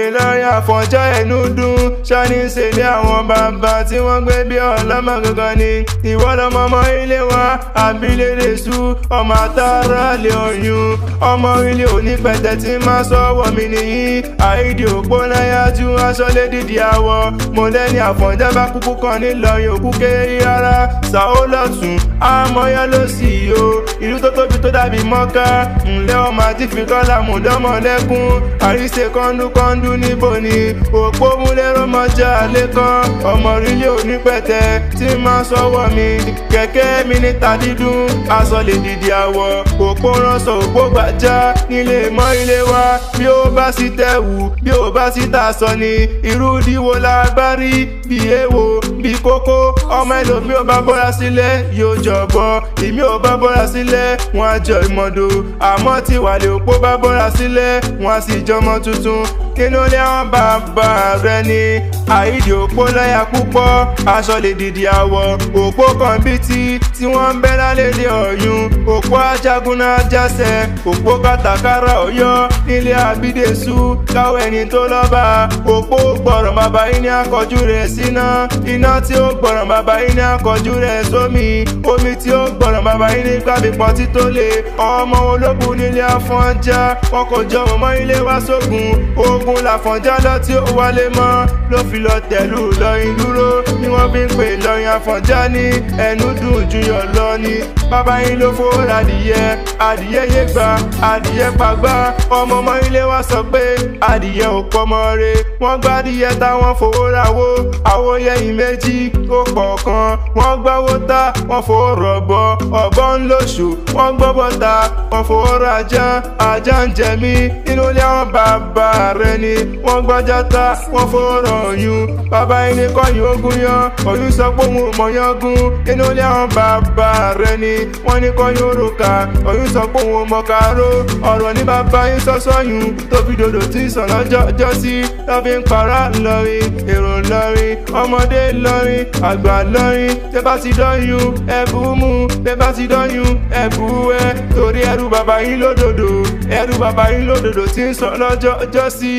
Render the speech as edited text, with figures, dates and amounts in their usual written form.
Ìlọrin Afonja ẹnu dùn ṣáni ṣe ní àwọn bàbá tí wọ́n gbé bí ọlọ́mọ gangan ni. Ìwọ lọmọ ọmọ ilé wa àbílẹ̀lẹ̀ sú ọmọ àtàrà lè oyún ọmọ ilé onípẹ̀tẹ̀ tí máa sọ́wọ́ mi nìyí. Àìdí òpó náyà ju aṣọ lé dídì àwọ̀ mo lẹ́ni Afonja bá kúkú kan nílọrin òkú kéré rárá. Sàó lọ́tún àmọ́yá ló sì yó ìlú tó tóbi tó dàbí mọ́ká ńlẹ́ ọmọ àti fìkọ́lá mùdọ́mọ lẹ́kún àríṣe kọ́ńdúkọ́ńdú níbo ni òpó múlẹ́rọ mọ́jà lẹ́kàn ọmọ orílẹ̀ onípẹ̀tẹ̀ tí máa sọ́wọ́ mi kẹ̀kẹ́ mi níta dídùn aṣọ lè dìdì àwọ̀ òpó ránṣọ òpó gbàjá nílé mọ́ ilé wa bí ó bá sì tẹ̀wù bí ó bá sì tàṣọ ni irú díwo la bá rí bí èèwò bí kókó ọmọ ẹlòmí ò bá bọ́ra sílẹ̀ yóò jọ̀bọ̀ ìmí ò bá bọ́ra sílẹ̀ wọ́n á jọ ìmọ̀dò àmọ́ tí wàlẹ̀ òpó bá bọ́ra sílẹ̀ wọ́n á sì jọmọ tuntun kínú lé àwọn bàbá rẹ ni. Àìdí òpó láyà púpọ̀ aṣọ lè dìdì àwọ̀ òpó kan bí tí wọ́n ń bẹ́ lálẹ́dẹ̀ ọ̀yún òpó ajagunna jásẹ̀ òpó kàtàkárà ọ̀yọ́ nílé àbídẹ́sù káwọ́ ẹni tó lọ́ba òpó gbọ̀rọ̀ bàbá yín ní akọjú rẹ̀ síná iná tí ó gbọ̀rọ̀ bàbá yín ní akọjú rẹ̀ sómi omi tí ó gbọ̀rọ̀ bàbá yín ní gbàgbépọ̀ tí tó lè ọmọ ológun nílé Afonja wọn kò jọ mọ́ ilé wa sógun ogun l'Afonja lọ tí ó wálé mọ́ ló fi lọ tẹ̀lú Ìlọrin dúró ni wọ́n fi ń pè Ìlọrin Afonja ní ẹnu dùn jùyọ̀ lọ ni. Bàbá yín ló fowó adìyẹ adìyẹ yé gbà adìyẹ pàgbà ọmọ ilé wa sọ pé adìyẹ ò pọmọ re wọ́n gbá adìyẹ táwọn fowó rawó àwòyẹyìn méjì ó pọ̀ kan wọ́n gbáwó ta wọ́n fowó rọ̀bọ ọ̀bọ ń lóṣù wọ́n gbọ́bọ̀ ta wọ́n fowó rajá ajá ń jẹ mí inú ilé àwọn bàbá rẹ ni wọ́n gbọ́jà ta wọ́n fowó rọ̀yún bàbá yín ní kọ́yìn ogun yan oyún sọ pé òun ò mọ̀yán gún inú ilé àwọn bàbá rẹ ni wọ́n ní kọ́yìn òrùka oyún sọ pé òun ò mọ̀ káró ọ̀rọ̀ ní bàbá yín sọ́sọ́yún tó fi dòdò tí ń sàn lọ́jọ́ sí lọ́ fi ń para Ìlọrin èrò Ìlọrin ọmọdé Ìlọrin àgbà Ìlọrin tẹ́ bá ti dọ́yún ẹ̀bù mú tẹ́ bá ti dọ́yún ẹ̀bù ẹ̀ torí ẹrù bàbá yín lódòdó tí ń sàn lọ́jọ́ sí